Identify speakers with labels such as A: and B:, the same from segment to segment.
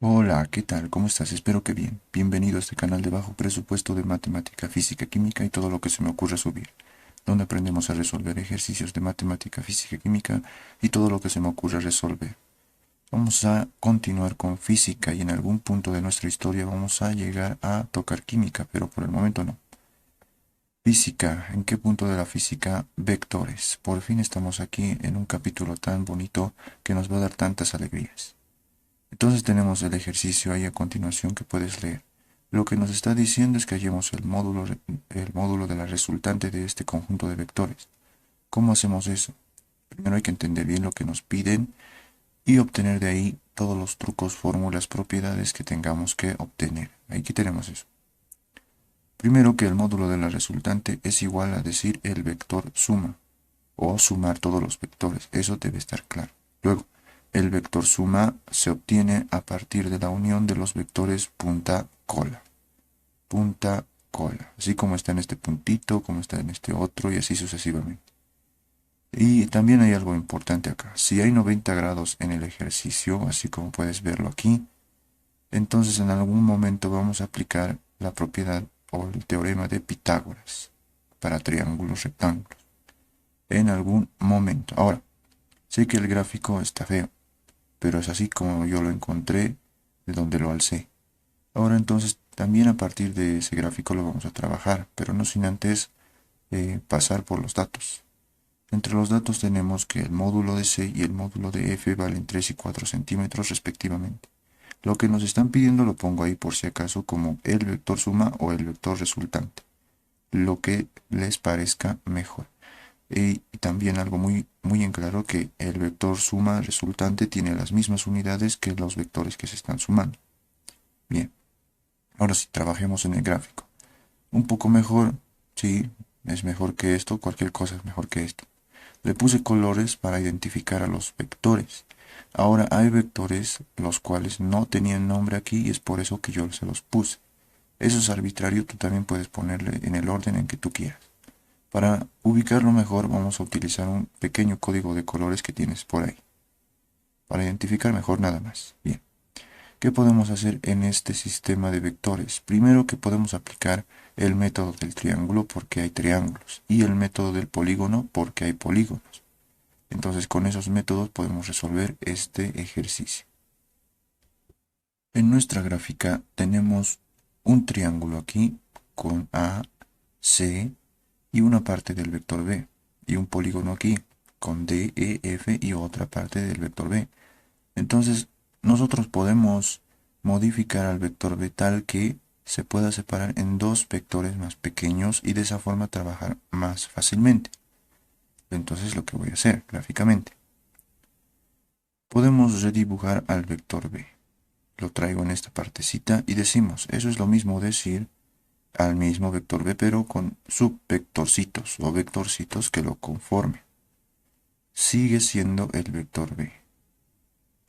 A: Hola, ¿qué tal? ¿Cómo estás? Espero que bien. Bienvenido a este canal de bajo presupuesto de matemática, física, química y todo lo que se me ocurra subir, donde aprendemos a resolver ejercicios de matemática, física, química y todo lo que se me ocurra resolver. Vamos a continuar con física y en algún punto de nuestra historia vamos a llegar a tocar química, pero por el momento no. Física, ¿en qué punto de la física? Vectores. Por fin estamos aquí en un capítulo tan bonito que nos va a dar tantas alegrías. Entonces tenemos el ejercicio ahí a continuación que puedes leer. Lo que nos está diciendo es que hallemos el módulo de la resultante de este conjunto de vectores. ¿Cómo hacemos eso? Primero hay que entender bien lo que nos piden y obtener de ahí todos los trucos, fórmulas, propiedades que tengamos que obtener. Aquí tenemos eso. Primero que el módulo de la resultante es igual a decir el vector suma o sumar todos los vectores. Eso debe estar claro. Luego, el vector suma se obtiene a partir de la unión de los vectores punta cola. Punta cola. Así como está en este puntito, como está en este otro y así sucesivamente. Y también hay algo importante acá. Si hay 90 grados en el ejercicio, así como puedes verlo aquí, entonces en algún momento vamos a aplicar la propiedad o el teorema de Pitágoras para triángulos rectángulos. En algún momento. Ahora, sé que el gráfico está feo, pero es así como yo lo encontré, de donde lo alcé. Ahora entonces, también a partir de ese gráfico lo vamos a trabajar, pero no sin antes pasar por los datos. Entre los datos tenemos que el módulo de C y el módulo de F valen 3 y 4 centímetros respectivamente. Lo que nos están pidiendo lo pongo ahí por si acaso como el vector suma o el vector resultante, lo que les parezca mejor. Y también algo muy en claro que el vector suma resultante tiene las mismas unidades que los vectores que se están sumando. Bien, ahora sí, trabajemos en el gráfico. Un poco mejor, sí, es mejor que esto, cualquier cosa es mejor que esto. Le puse colores para identificar a los vectores. Ahora hay vectores los cuales no tenían nombre aquí y es por eso que yo se los puse. Eso es arbitrario, tú también puedes ponerle en el orden en que tú quieras. Para ubicarlo mejor vamos a utilizar un pequeño código de colores que tienes por ahí. Para identificar mejor nada más. Bien. ¿Qué podemos hacer en este sistema de vectores? Primero que podemos aplicar el método del triángulo porque hay triángulos y el método del polígono porque hay polígonos. Entonces con esos métodos podemos resolver este ejercicio. En nuestra gráfica tenemos un triángulo aquí con A, C y una parte del vector B, y un polígono aquí con D, E, F y otra parte del vector B. Entonces, nosotros podemos modificar al vector B tal que se pueda separar en dos vectores más pequeños y de esa forma trabajar más fácilmente. Entonces, lo que voy a hacer gráficamente. Podemos redibujar al vector B. Lo traigo en esta partecita y decimos, eso es lo mismo decir al mismo vector B, pero con subvectorcitos o vectorcitos que lo conformen. Sigue siendo el vector B.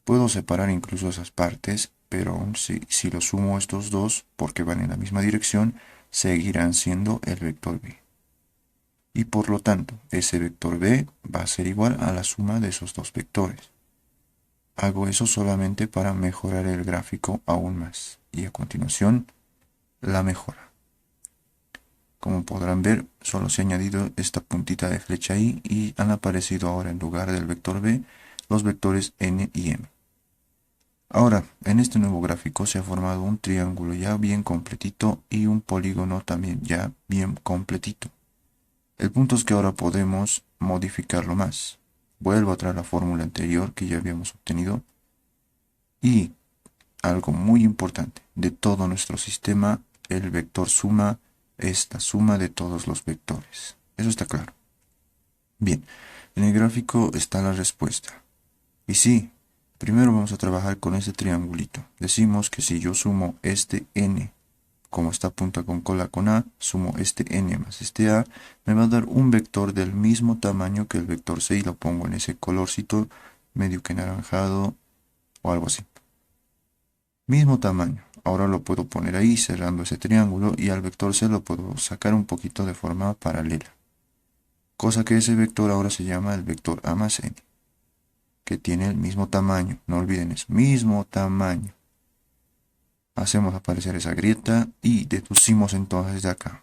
A: Puedo separar incluso esas partes, pero aún si lo sumo estos dos, porque van en la misma dirección, seguirán siendo el vector B. Y por lo tanto, ese vector B va a ser igual a la suma de esos dos vectores. Hago eso solamente para mejorar el gráfico aún más. Y a continuación, la mejora. Como podrán ver, solo se ha añadido esta puntita de flecha ahí y han aparecido ahora en lugar del vector B los vectores N y M. Ahora, en este nuevo gráfico se ha formado un triángulo ya bien completito y un polígono también ya bien completito. El punto es que ahora podemos modificarlo más. Vuelvo a traer la fórmula anterior que ya habíamos obtenido y algo muy importante, de todo nuestro sistema, el vector suma es la suma de todos los vectores. Eso está claro. Bien, en el gráfico está la respuesta. Y sí, primero vamos a trabajar con este triangulito. Decimos que si yo sumo este n, como está punta con cola con a, sumo este n más este a, me va a dar un vector del mismo tamaño que el vector c y lo pongo en ese colorcito medio que naranjado o algo así. Mismo tamaño. Ahora lo puedo poner ahí cerrando ese triángulo y al vector c lo puedo sacar un poquito de forma paralela. Cosa que ese vector ahora se llama el vector a más n, que tiene el mismo tamaño. No olviden, es mismo tamaño. hacemos aparecer esa grieta y deducimos entonces de acá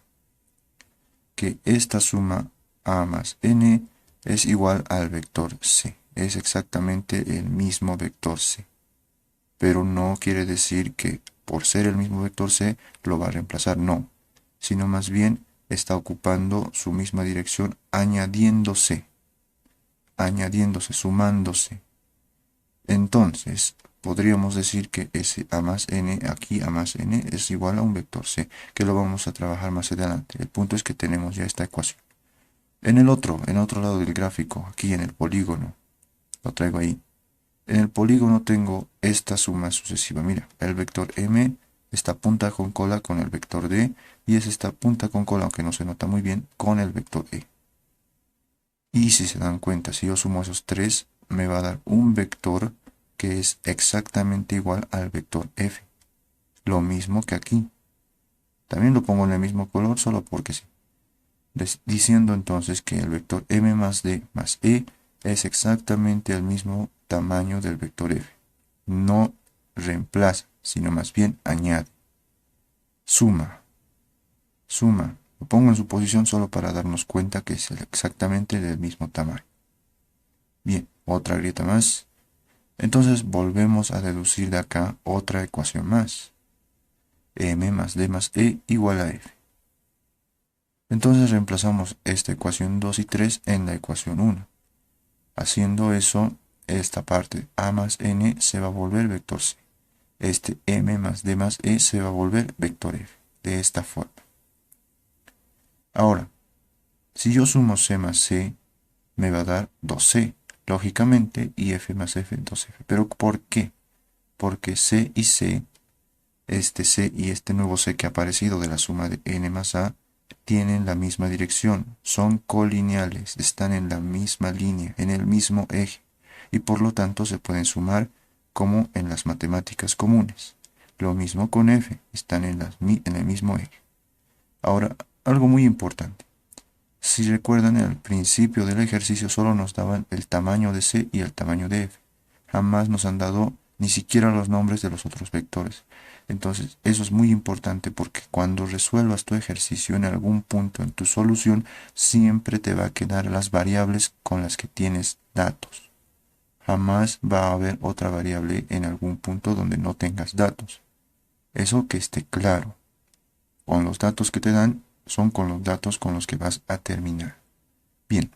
A: que esta suma a más n es igual al vector c. Es exactamente el mismo vector c. Pero no quiere decir que por ser el mismo vector c lo va a reemplazar, no. Sino más bien está ocupando su misma dirección añadiéndose, sumándose. Entonces, podríamos decir que ese a más n, aquí a más n, es igual a un vector c, que lo vamos a trabajar más adelante. El punto es que tenemos ya esta ecuación. En el otro lado del gráfico, aquí en el polígono, lo traigo ahí. En el polígono tengo esta suma sucesiva. Mira, el vector m está punta con cola con el vector d, y es esta punta con cola, aunque no se nota muy bien, con el vector e. Y si se dan cuenta, si yo sumo esos tres, me va a dar un vector que es exactamente igual al vector f. Lo mismo que aquí. También lo pongo en el mismo color solo porque sí. Diciendo entonces que el vector m más d más e es exactamente el mismo tamaño del vector f. No reemplaza, sino más bien añade. Suma. Lo pongo en su posición solo para darnos cuenta que es exactamente del mismo tamaño. Bien, otra grieta más. Entonces volvemos a deducir de acá otra ecuación más. M más D más E igual a F. Entonces reemplazamos esta ecuación 2 y 3 en la ecuación 1. Haciendo eso, esta parte A más N se va a volver vector C. Este M más D más E se va a volver vector F. De esta forma. Ahora, si yo sumo C más C, me va a dar 2C, lógicamente, y F más F, 2F. ¿Pero por qué? Porque C y C, este C y este nuevo C que ha aparecido de la suma de N más A, tienen la misma dirección, son colineales, están en la misma línea, en el mismo eje, y por lo tanto se pueden sumar como en las matemáticas comunes. Lo mismo con F, están en el mismo eje. Ahora, algo muy importante. Si recuerdan, al principio del ejercicio solo nos daban el tamaño de C y el tamaño de F. Jamás nos han dado ni siquiera los nombres de los otros vectores. Entonces, eso es muy importante porque cuando resuelvas tu ejercicio en algún punto en tu solución, siempre te va a quedar las variables con las que tienes datos. Jamás va a haber otra variable en algún punto donde no tengas datos. Eso que esté claro. Con los datos que te dan, son con los datos con los que vas a terminar. Bien,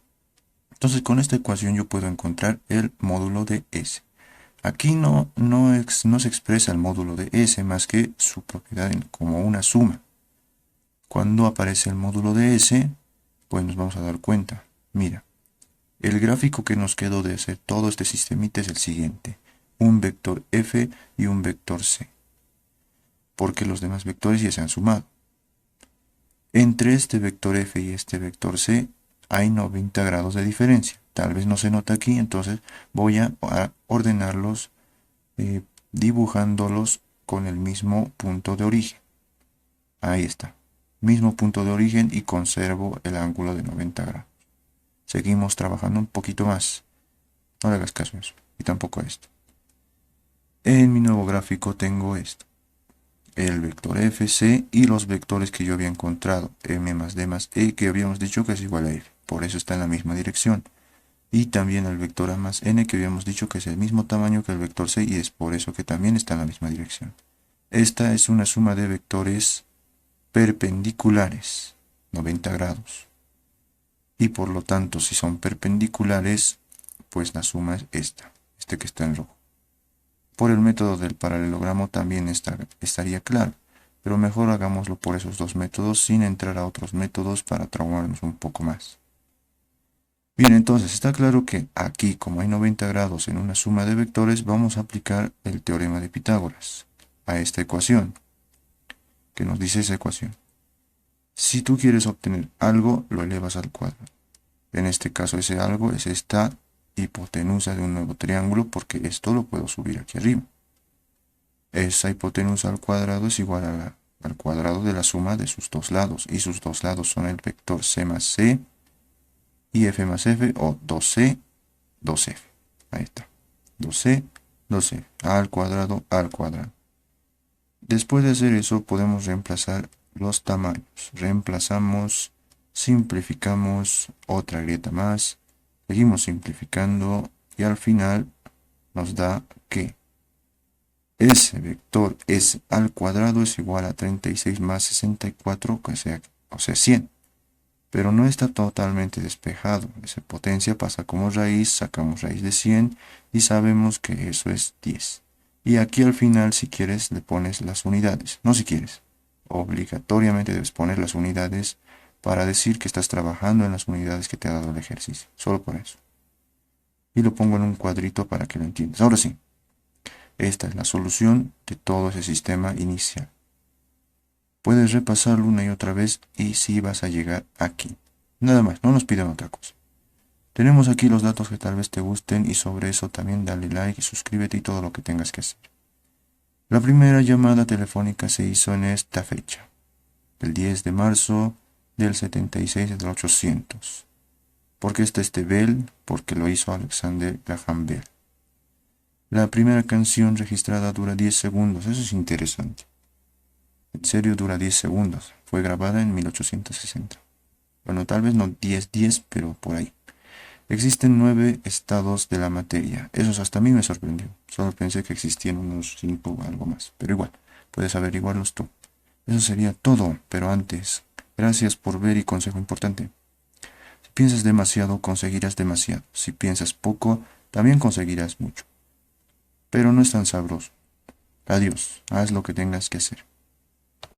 A: entonces con esta ecuación yo puedo encontrar el módulo de S. Aquí no se expresa el módulo de S más que su propiedad como una suma. Cuando aparece el módulo de S, pues nos vamos a dar cuenta. Mira, el gráfico que nos quedó de hacer todo este sistemita es el siguiente. Un vector F y un vector C. Porque los demás vectores ya se han sumado. Entre este vector f y este vector c hay 90 grados de diferencia. Tal vez no se nota aquí, entonces voy a ordenarlos dibujándolos con el mismo punto de origen. Ahí está. Mismo punto de origen y conservo el ángulo de 90 grados. Seguimos trabajando un poquito más. No le hagas caso a eso. Y tampoco a esto. En mi nuevo gráfico tengo esto. El vector fc y los vectores que yo había encontrado, m más d más e, que habíamos dicho que es igual a f, por eso está en la misma dirección. Y también el vector a más n, que habíamos dicho que es el mismo tamaño que el vector c, y es por eso que también está en la misma dirección. Esta es una suma de vectores perpendiculares, 90 grados. Y por lo tanto, si son perpendiculares, pues la suma es esta, este que está en rojo. Por el método del paralelogramo también estaría claro, pero mejor hagámoslo por esos dos métodos sin entrar a otros métodos para traumarnos un poco más. Bien, entonces está claro que aquí, como hay 90 grados en una suma de vectores, vamos a aplicar el teorema de Pitágoras a esta ecuación, que nos dice esa ecuación. Si tú quieres obtener algo, lo elevas al cuadrado. En este caso ese algo es esta hipotenusa de un nuevo triángulo, porque esto lo puedo subir aquí arriba. Esa hipotenusa al cuadrado es igual al cuadrado de la suma de sus dos lados, y sus dos lados son el vector c más c y f más f, o 2c, 2f. Ahí está. 2c, 2f, al cuadrado, al cuadrado. Después de hacer eso, podemos reemplazar los tamaños. Reemplazamos, simplificamos, otra grieta más, seguimos simplificando y al final nos da que ese vector S al cuadrado es igual a 36 más 64, o sea 100. Pero no está totalmente despejado. Esa potencia pasa como raíz, sacamos raíz de 100 y sabemos que eso es 10. Y aquí al final, si quieres, le pones las unidades. No si quieres. Obligatoriamente debes poner las unidades para decir que estás trabajando en las unidades que te ha dado el ejercicio. Solo por eso. Y lo pongo en un cuadrito para que lo entiendas. Ahora sí, esta es la solución de todo ese sistema inicial. Puedes repasarlo una y otra vez y sí vas a llegar aquí. Nada más, no nos piden otra cosa. Tenemos aquí los datos que tal vez te gusten y sobre eso también dale like y suscríbete y todo lo que tengas que hacer. La primera llamada telefónica se hizo en esta fecha, el 10 de marzo del 76 del 800. ¿Por qué está este Bell? Porque lo hizo Alexander Graham Bell. La primera canción registrada dura 10 segundos, eso es interesante. En serio dura 10 segundos, fue grabada en 1860. Bueno, tal vez no 10-10, pero por ahí. Existen 9 estados de la materia. Eso hasta a mí me sorprendió. Solo pensé que existían unos 5 o algo más. Pero igual, puedes averiguarlos tú. Eso sería todo, pero antes, gracias por ver y consejo importante. Si piensas demasiado, conseguirás demasiado. Si piensas poco, también conseguirás mucho. Pero no es tan sabroso. Adiós, haz lo que tengas que hacer.